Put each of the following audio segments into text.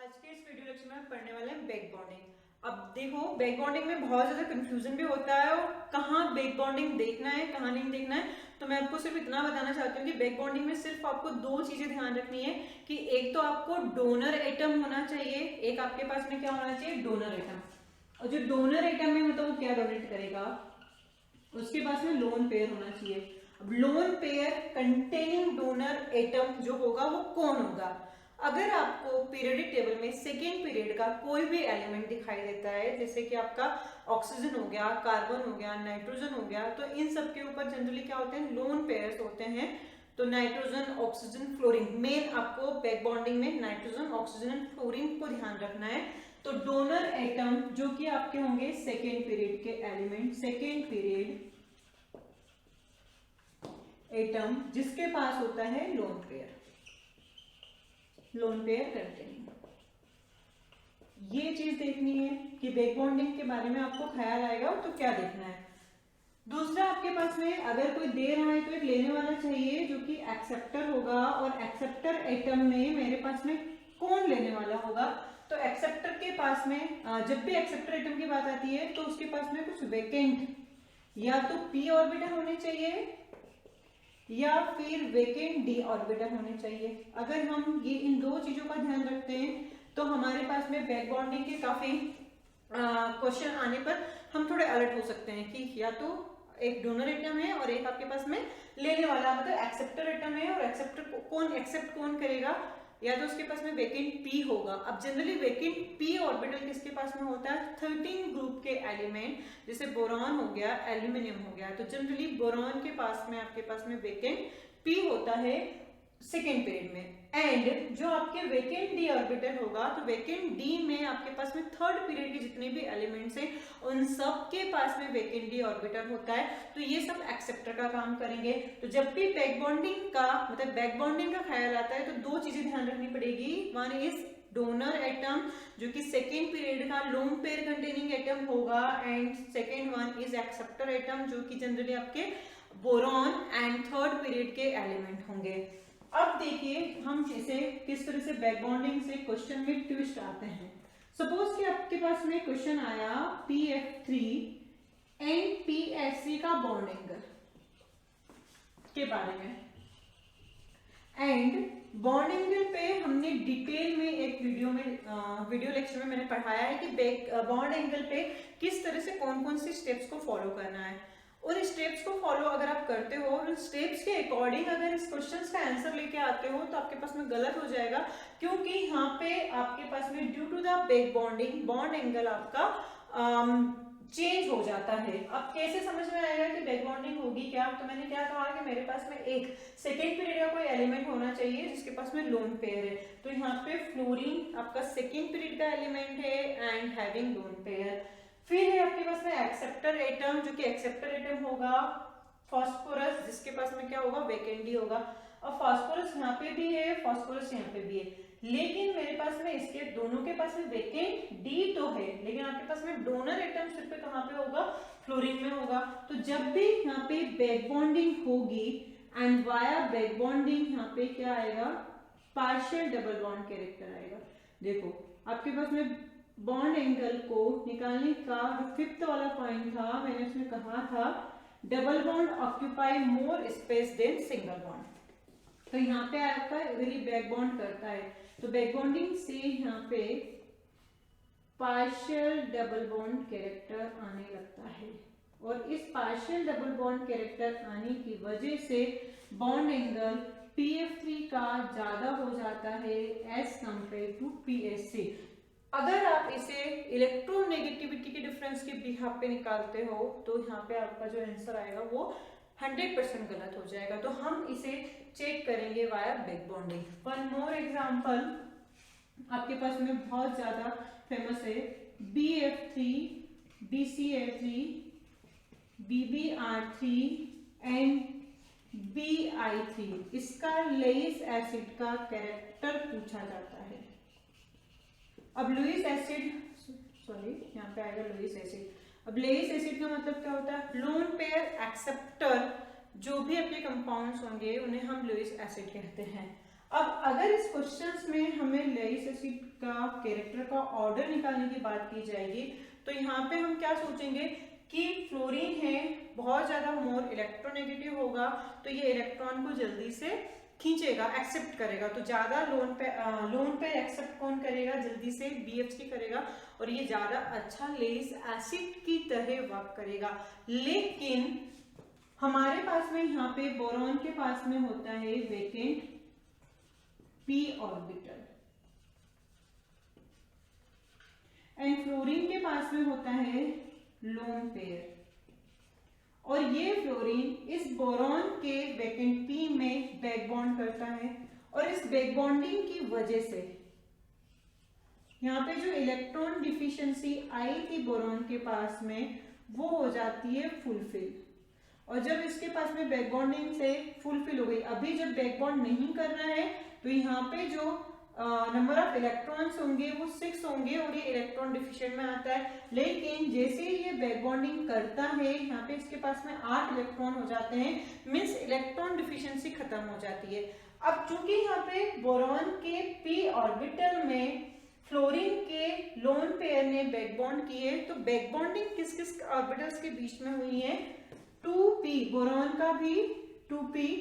आज के इस वीडियो लेक्चर में हम पढ़ने वाले हैं बैक बॉन्डिंग। अब देखो, बैक बॉन्डिंग में बहुत ज्यादा कंफ्यूजन भी होता है और कहाँ बैक बॉन्डिंग देखना है कहाँ नहीं देखना है। तो मैं आपको सिर्फ इतना बताना चाहती हूँ कि बैक बॉन्डिंग में सिर्फ आपको दो चीजें ध्यान रखनी है कि एक तो आपको डोनर एटम होना चाहिए, एक आपके पास में क्या होना चाहिए, डोनर एटम। और जो डोनर एटम है मतलब वो क्या डोनेट करेगा, उसके पास में लोन पेयर होना चाहिए। अब lone pair containing donor atom जो होगा वो कौन होगा। अगर आपको पीरियोडिक टेबल में सेकेंड पीरियड का कोई भी एलिमेंट दिखाई देता है, जैसे कि आपका ऑक्सीजन हो गया, कार्बन हो गया, नाइट्रोजन हो गया, तो इन सब के ऊपर जनरली क्या होते हैं, लोन पेयर्स होते हैं। तो नाइट्रोजन, ऑक्सीजन, फ्लोरीन, मेन आपको बैक बॉन्डिंग में नाइट्रोजन, ऑक्सीजन एंड फ्लोरीन को ध्यान रखना है। तो डोनर एटम जो कि आपके होंगे सेकेंड पीरियड के एलिमेंट, सेकेंड पीरियड एटम जिसके पास होता है lone pair, lone pair containing. ये चीज देखनी है कि बैक बॉन्डिंग के बारे में आपको ख्याल आएगा तो क्या देखना है। दूसरा, आपके पास में अगर कोई दे रहा है तो एक लेने वाला चाहिए जो कि एक्सेप्टर होगा, और एक्सेप्टर एटम में मेरे पास में कौन लेने वाला होगा। तो एक्सेप्टर के पास में जब भी एक्सेप्टर एटम की बात आती है तो उसके पास में कुछ वेकेंट या तो p ऑर्बिटल होने चाहिए या फिर वेकेंट d ऑर्बिटल होने चाहिए। अगर हम ये इन दो चीजों का ध्यान रखते हैं तो हमारे पास में बैक बॉन्डिंग के काफी क्वेश्चन आने पर हम थोड़े अलर्ट हो सकते हैं कि या तो एक डोनर एटम है और एक आपके पास में लेने वाला, मतलब एक्सेप्टर एटम है और एक्सेप्टर कौन एक्सेप्ट कौन करेगा, या तो उसके पास में वेकेंट p होगा। अब जनरली वेकेंट p ऑर्बिटल किसके पास में होता है, 13 ग्रुप के एलिमेंट, जैसे बोरॉन हो गया, एल्यूमिनियम हो गया, तो जनरली बोरॉन के पास में आपके पास में वेकेंट p होता है सेकेंड पीरियड में। एंड जो आपके वेकेंट d ऑर्बिटल होगा, तो वेकेंट d में आपके पास में थर्ड पीरियड के जितने भी एलिमेंट्स हैं उन सब के पास में वेकेंट d ऑर्बिटल होता है। तो ये सब एक्सेप्टर का काम करेंगे। तो जब भी बैक बॉन्डिंग का मतलब बैक बॉन्डिंग का ख्याल आता है तो दो चीजें ध्यान रखनी पड़ेगी। वन इज डोनर एटम जो कि सेकेंड पीरियड का लोन पेयर कंटेनिंग एटम होगा, and second one is acceptor atom जो कि जनरली आपके बोरॉन एंड थर्ड पीरियड के एलिमेंट होंगे। अब देखिए हम इसे किस तरह से बैक बॉन्डिंग से क्वेश्चन में ट्विस्ट आते हैं। सपोज कि आपके पास में क्वेश्चन आया PF3 एंड PSC का बॉन्ड एंगल के बारे में, एंड बॉन्ड एंगल पे हमने डिटेल में एक वीडियो लेक्चर में मैंने पढ़ाया है कि बॉन्ड एंगल पे किस तरह से कौन कौन सी स्टेप्स को फॉलो करना है। उन स्टेप्स को फॉलो अगर आप करते हो, उन स्टेप्स के अकॉर्डिंग अगर इस क्वेश्चंस का आंसर लेके आते हो तो आपके पास में गलत हो जाएगा, क्योंकि यहाँ पे आपके पास में due to the back bonding bond angle आपका चेंज हो जाता है। अब कैसे समझ में आएगा कि बैक बॉन्डिंग होगी क्या, तो मैंने क्या कहा कि मेरे पास में एक सेकेंड पीरियड का कोई एलिमेंट होना चाहिए जिसके पास में लोन पेयर है। तो यहाँ पे फ्लोरीन आपका सेकेंड पीरियड का एलिमेंट है एंड हैविंग लोन पेयर। फिर है आपके पास में एक्सेप्टर एटम जो कि एक्सेप्टर एटम होगा, फास्फोरस जिसके पास में क्या होगा, वेकेंट डी होगा। और फास्फोरस यहाँ पे भी है, फास्फोरस यहाँ पे भी है, लेकिन मेरे पास में इसके दोनों के पास में वेकेंट डी तो है, लेकिन आपके पास में डोनर एटम सिर्फ पे कहाँ पे होगा, फ्लोरीन में होगा। तो जब भी यहाँ पे बैक बॉन्डिंग होगी एंड वाया बैक बॉन्डिंग यहाँ पे क्या आएगा, पार्शियल डबल बॉन्ड कैरेक्टर आएगा। देखो आपके पास में बॉन्ड एंगल को निकालने का जो फिफ्थ वाला पॉइंट था, मैंने उसमें कहा था double bond occupy more space than single bond. तो यहाँ पे आपका इधर ही बैक बॉन्ड करता है, तो बैक बॉन्डिंग से यहाँ पे पार्शियल डबल बॉन्ड कैरेक्टर आने लगता है, और इस पार्शियल डबल बॉन्ड कैरेक्टर आने की वजह से बॉन्ड एंगल PF3 का ज्यादा हो जाता है एज कंपेयर टू PSC। अगर आप इसे इलेक्ट्रोनेगेटिविटी के डिफरेंस के बिहाफ पे निकालते हो तो यहाँ पे आपका जो आंसर आएगा वो 100% गलत हो जाएगा। तो हम इसे चेक करेंगे via back bonding. One more example आपके पास में बहुत ज्यादा फेमस है, BF3, BCl3, BBr3 and BI3। इसका लेइस एसिड का कैरेक्टर पूछा जाता है। अब लुईस एसिड, सॉरी यहाँ पे आएगा लुईस एसिड। अब लुईस एसिड का मतलब क्या होता है, लोन पेयर एक्सेप्टर जो भी आपके कंपाउंड्स होंगे उन्हें हम लुईस एसिड कहते हैं। अब अगर इस क्वेश्चंस में हमें लेइस एसिड का कैरेक्टर का ऑर्डर निकालने की बात की जाएगी तो यहाँ पे हम क्या सोचेंगे कि फ्लोरीन है, बहुत ज्यादा मोर इलेक्ट्रोनेगेटिव होगा, तो ये इलेक्ट्रॉन को जल्दी से खींचेगा, एक्सेप्ट करेगा, तो ज्यादा लोन पे एक्सेप्ट कौन करेगा, जल्दी से BH3 करेगा और ये ज्यादा अच्छा लेइस एसिड की तरह वर्क करेगा। लेकिन हमारे पास में यहाँ पे बोरॉन के पास में होता है vacant p orbital and fluorine के पास में होता है लोन पेयर, और ये फ्लोरीन इस बोरॉन के वेकेंट p में बैक बॉन्ड करता है और इस बैक बॉन्डिंग की वजह से यहाँ पे जो इलेक्ट्रॉन डिफिशिएंसी आई थी बोरॉन के पास में वो हो जाती है फुलफिल, और जब इसके पास में बैक बॉन्डिंग से फुलफिल हो गई, अभी जब बैक बॉन्ड नहीं कर रहा है तो यहाँ पे जो नंबर ऑफ इलेक्ट्रॉन्स होंगे वो 6 होंगे और ये इलेक्ट्रॉन डिफिशिएंट में आता है। लेकिन जैसे ये बैक बॉन्डिंग करता है यहाँ पे इसके पास में 8 इलेक्ट्रॉन हो जाते हैं, मींस इलेक्ट्रॉन डिफिशिएंसी खत्म हो जाती है। अब चूंकि यहाँ पे बोरॉन के p ऑर्बिटल में फ्लोरीन के लोन पेयर ने बैक बॉन्ड किए, तो बैक बॉन्डिंग किस किस ऑर्बिटल्स के बीच में हुई है, 2p, बोरॉन का भी 2p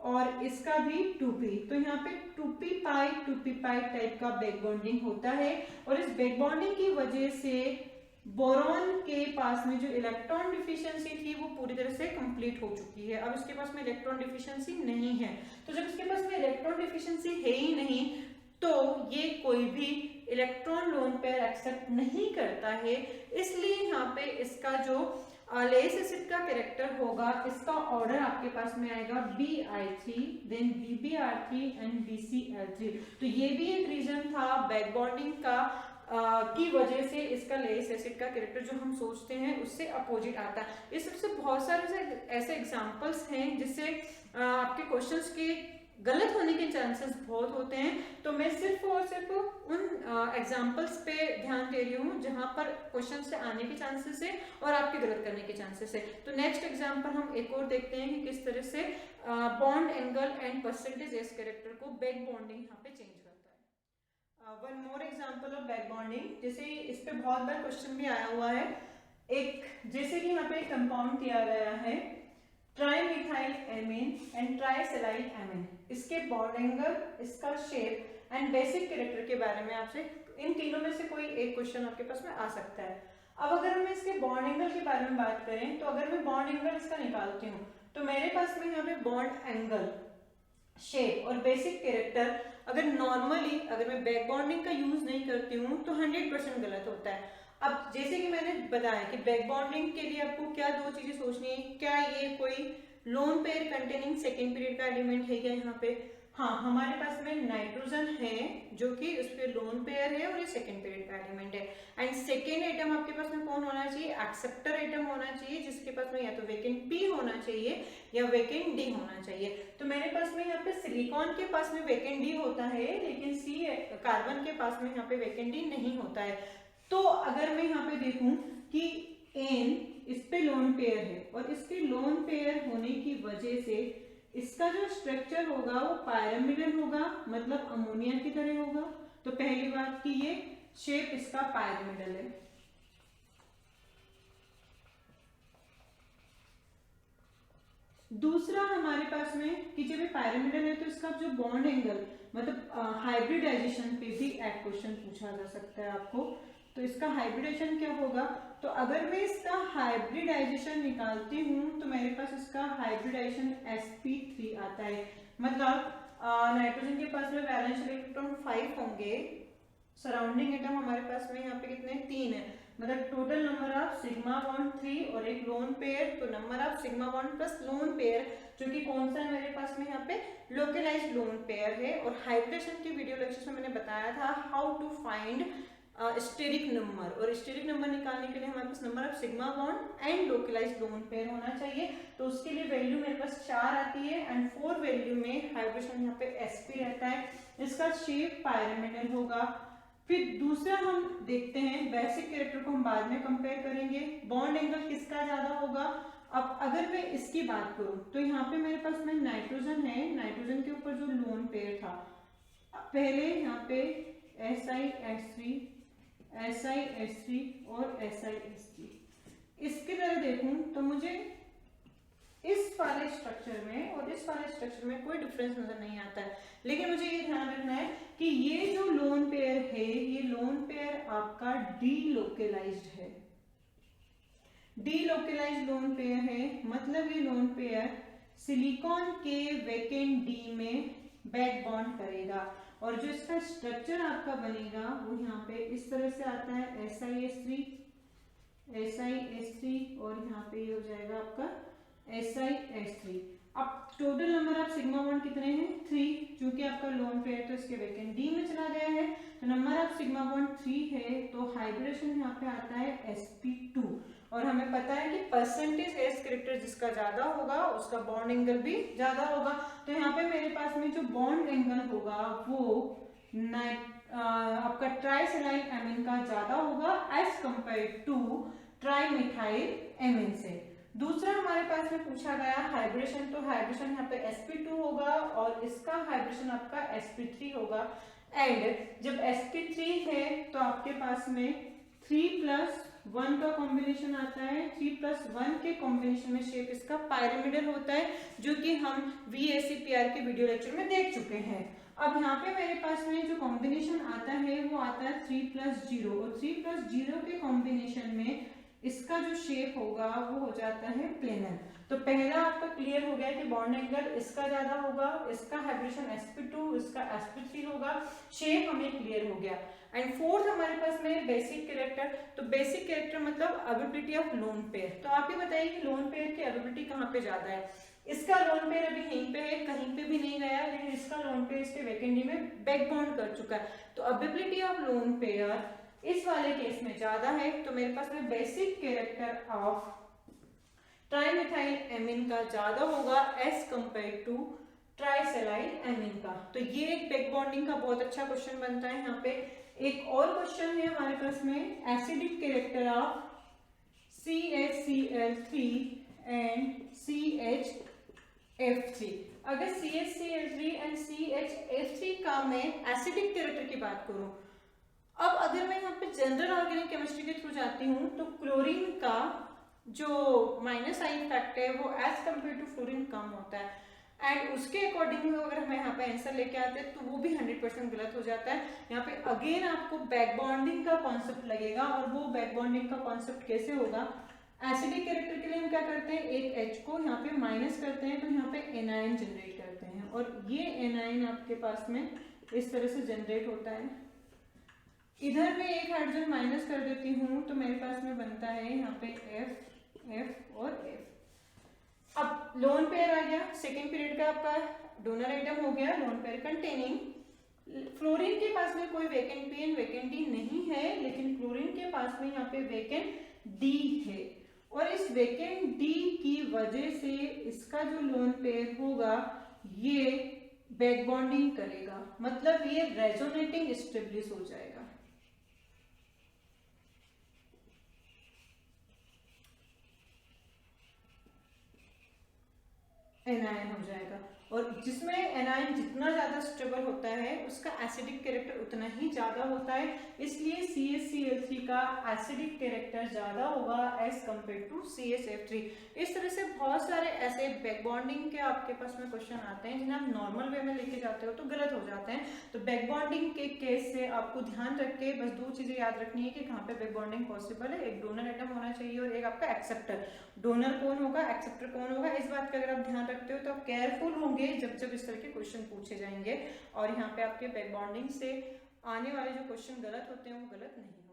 और इसका भी 2p, तो यहाँ पे 2p पाई टाइप का बैक बॉन्डिंग होता है और इस बैक बॉन्डिंग की वजह से बोरॉन के पास में जो इलेक्ट्रॉन डिफिशिएंसी थी वो पूरी तरह से कंप्लीट हो चुकी है। अब इसके पास में इलेक्ट्रॉन डिफिशिएंसी नहीं है, तो जब इसके पास में इलेक्ट्रॉन डिफिशिएंसी है ही नहीं तो ये कोई भी इलेक्ट्रॉन लोन पेयर एक्सेप्ट नहीं करता है, इसलिए यहाँ पे इसका जो लेइस एसिड का कैरेक्टर होगा, इसका ऑर्डर आपके पास में आएगा Bi3, then BbR3 and BCl3। तो ये भी एक रीजन था बैक बॉन्डिंग का की वजह से इसका लेइस एसिड का कैरेक्टर जो हम सोचते हैं उससे अपोजिट आता है। इस सबसे बहुत सारे ऐसे एग्जांपल्स हैं जिससे आपके क्वेश्चंस के गलत होने के चांसेस बहुत होते हैं, तो मैं सिर्फ और सिर्फ उन एग्जांपल्स पे ध्यान दे रही हूँ जहां पर क्वेश्चन से आने के चांसेस है और आपके गलत करने के चांसेस है। तो नेक्स्ट एग्जांपल हम एक और देखते हैं कि किस तरह से bond angle and percentage S character को बैक बॉन्डिंग यहाँ पे चेंज करता है। One more example of back bonding, जैसे इस पे बहुत बार क्वेश्चन भी आया हुआ है, एक जैसे कि यहाँ पे कंपाउंड दिया गया है ट्राइमिथाइल एमीन एंड ट्राइसेलाइल एमीन, इसके बॉन्ड एंगल, इसका शेप एंड बेसिक कैरेक्टर के बारे में आपसे इन तीनों में से कोई एक क्वेश्चन आपके पास में आ सकता है। अब अगर मैं इसके बॉन्ड एंगल के बारे में बात करें तो अगर मैं बॉन्ड एंगल इसका निकालती हूँ तो मेरे पास में यहाँ पे बॉन्ड एंगल, शेप और बेसिक कैरेक्टर अगर नॉर्मली अगर मैं बैक बॉन्डिंग का यूज नहीं करती हूँ तो 100% गलत होता है। अब जैसे कि मैंने बताया कि बैक बॉन्डिंग के लिए आपको क्या दो चीजें सोचनी है, क्या ये कोई lone pair containing second period का एलिमेंट है क्या यहाँ पे, हाँ हमारे पास में नाइट्रोजन है जो कि उस पे लोन पेयर है और ये सेकेंड पीरियड का एलिमेंट है। एंड सेकेंड आइटम आपके पास में कौन होना चाहिए, एक्सेप्टर आइटम होना चाहिए जिसके पास में या तो वेकेंट P होना चाहिए या वेकेंट D होना चाहिए। तो मेरे पास में यहाँ पे सिलिकॉन के पास में वेकेंट D होता है लेकिन कार्बन के पास में यहाँ पे वेकेंट D नहीं होता है। तो अगर मैं यहाँ पे देखूं कि N इस पे लोन पेयर है और इसके लोन पेयर होने की वजह से इसका जो स्ट्रक्चर होगा वो पायरामिडल होगा, मतलब अमोनिया की तरह होगा। तो पहली बात कि ये शेप इसका पायरामिडल है। दूसरा हमारे पास में कि जब ये पायरामिडल है तो इसका जो बॉन्ड एंगल, मतलब हाइब्रिडाइजेशन पे भी एक क्वेश्चन पूछा जा सकता है आपको, तो इसका हाइब्रिडाइजेशन क्या होगा, तो अगर मैं इसका हाइब्रिडाइजेशन निकालती हूँ तो मेरे पास इसका हाइब्रिडाइजेशन sp3 आता है, मतलब नाइट्रोजन के पास में वैलेंस इलेक्ट्रॉन 5 होंगे, सराउंडिंग एटम हमारे पास में यहाँ पे कितने 3 है, मतलब total number of sigma bond 3 और एक लोन पेयर, तो number of sigma bond plus lone pair जो कि कौन सा है मेरे पास में यहाँ पे लोकलाइज्ड लोन पेयर है। और हाइब्रिडेशन की वीडियो लेक्चर में मैंने बताया था how to find steric number, और स्टेरिक नंबर निकालने के लिए हमारे पास number of sigma bond and localized lone pair होना चाहिए। तो उसके लिए वैल्यू मेरे पास 4 आती है एंड 4 वैल्यू में हाइब्रिडेशन यहाँ पे sp रहता है, इसका शेप पायरामिडल होगा। फिर दूसरा हम देखते हैं, बेसिक कैरेक्टर को हम बाद में कंपेयर करेंगे, बॉन्ड एंगल किसका ज्यादा होगा। अब अगर मैं इसकी बात करूं तो यहाँ पे मेरे पास में नाइट्रोजन है, नाइट्रोजन के ऊपर जो लोन पेयर था पहले यहाँ पे SiH3 SiH3 और SiH3 इसकी तरह देखूं तो मुझे इस वाले स्ट्रक्चर में और इस वाले स्ट्रक्चर में कोई डिफरेंस नजर नहीं आता है, लेकिन मुझे ये ध्यान रखना है कि ये जो लोन पेयर है ये लोन पेयर आपका डीलोकलाइज्ड है, डीलोकलाइज्ड लोन पेयर है। मतलब ये लोन पेयर सिलिकॉन के वेकेंट डी में बैक बॉन्ड करेगा और जो इसका स्ट्रक्चर आपका बनेगा वो यहाँ पे इस तरह से आता है SiH3 और यहाँ पे ये हो जाएगा आपका SiH3। अब total number of sigma bond कितने हैं 3, क्योंकि आपका लोन पेयर तो इसके वेकेंट डी में चला गया है तो नंबर ऑफ सिग्मा बॉन्ड 3 है, तो हाइब्रिडेशन यहाँ पे आता है sp2 और हमें पता है कि परसेंटेज एस कैरेक्टर जिसका ज्यादा होगा उसका बॉन्ड एंगल भी ज्यादा होगा। तो यहाँ पे मेरे पास में जो बॉन्ड एंगल होगा वो आपका ट्राइसेलाइल एमिन का ज्यादा होगा as compare to trimethyl amine से। दूसरा हमारे पास में पूछा गया हाइब्रिडेशन, तो हाइब्रिडेशन यहाँ पे sp2 होगा और इसका हाइब्रिडेशन आपका sp3 होगा। एंड जब sp3 है तो आपके पास में 3+1 का कॉम्बिनेशन आता है, 3+1 के कॉम्बिनेशन में शेप इसका पायरामिडल होता है जो कि हम VACPR के वीडियो लेक्चर में देख चुके हैं। अब यहाँ पे मेरे पास में जो कॉम्बिनेशन आता है वो आता है 3+0 और 3+0 के कॉम्बिनेशन में इसका जो शेप होगा वो हो जाता है प्लेनर। तो पहला आपका क्लियर हो गया कि बॉन्ड एंगल इसका ज्यादा होगा, इसका हाइब्रिडेशन sp2 इसका sp3 होगा, शेप हमें क्लियर हो गया। एंड फोर्थ हमारे पास में बेसिक कैरेक्टर, तो बेसिक कैरेक्टर मतलब अवेबिलिटी ऑफ लोन पेयर। तो आप ही बताइए कि लोन पेयर की अवेबिलिटी कहाँ पे ज्यादा है। इसका लोन पेयर अभी यहीं पे है, कहीं पे भी नहीं गया, लेकिन इसका लोन पेयर इसके वेकेंट डी में बैक बॉन्ड कर चुका है। तो अवेबिलिटी ऑफ लोन पेयर इस वाले केस में ज्यादा है, तो मेरे पास में basic character of trimethyl amine का ज्यादा होगा as compare to trisilyl amine का। तो ये एक बैक बॉन्डिंग का बहुत अच्छा क्वेश्चन बनता है। यहाँ पे एक और क्वेश्चन है हमारे पास में acidic character of CHCl3 and CHF3। अगर CHCl3 एंड CHF3 का मैं एसिडिक कैरेक्टर की बात करूं, अब अगर मैं यहाँ पे जनरल ऑर्गेनिक केमिस्ट्री के थ्रू जाती हूँ तो क्लोरीन का जो -I इफेक्ट है वो एज कंपेयर टू फ्लोरीन कम होता है एंड उसके अकॉर्डिंग अगर हम यहाँ पे आंसर लेके आते हैं तो वो भी 100% गलत हो जाता है। यहाँ पे अगेन आपको बैक बॉन्डिंग का कॉन्सेप्ट लगेगा और वो बैक बॉन्डिंग का कॉन्सेप्ट कैसे होगा। एसिडिक कैरेक्टर के लिए हम क्या करते हैं, एक H को यहाँ पे माइनस करते हैं तो यहाँ पे एनायन जनरेट करते हैं और ये एनायन आपके पास में इस तरह से जनरेट होता है। इधर मैं एक हाइड्रोजन माइनस कर देती हूँ तो मेरे पास में बनता है यहाँ पे F और F। अब लोन पेयर आ गया, सेकेंड पीरियड का आपका डोनर आइटम हो गया लोन पेयर कंटेनिंग। फ्लोरीन के पास में कोई vacant P and vacant D नहीं है, लेकिन क्लोरीन के पास में यहाँ पे वेकेंट डी है और इस वेकेंट डी की वजह से इसका जो लोन पेयर होगा ये बैक बॉन्डिंग करेगा, मतलब ये रेजोनेटिंग एस्टेब्लिश हो जाएगा। एनायन हो जाएगा और जिसमें एनायन जितना ज्यादा स्टेबल होता है उसका एसिडिक कैरेक्टर उतना ही ज्यादा होता है, इसलिए CHCl3 का एसिडिक कैरेक्टर ज्यादा होगा एज कंपेयर टू CHF3। इस तरह से बहुत सारे ऐसे बैक बॉन्डिंग के आपके पास में क्वेश्चन आते हैं जिन्हें आप नॉर्मल वे में लेके जाते हो तो गलत हो जाते हैं। तो बैक बॉन्डिंग के केस से आपको ध्यान रख के बस दो चीजें याद रखनी है कि कहाँ पे बैक बॉन्डिंग पॉसिबल है, एक डोनर आइटम होना चाहिए और एक आपका एक्सेप्टर। डोनर कौन होगा, एक्सेप्टर कौन होगा, इस बात का अगर आप ध्यान रखते हो तो आप केयरफुल होंगे जब इस तरह के क्वेश्चन पूछे जाएंगे और यहाँ पे आपके बैक बॉन्डिंग से आने वाले जो क्वेश्चन गलत होते हैं वो गलत नहीं।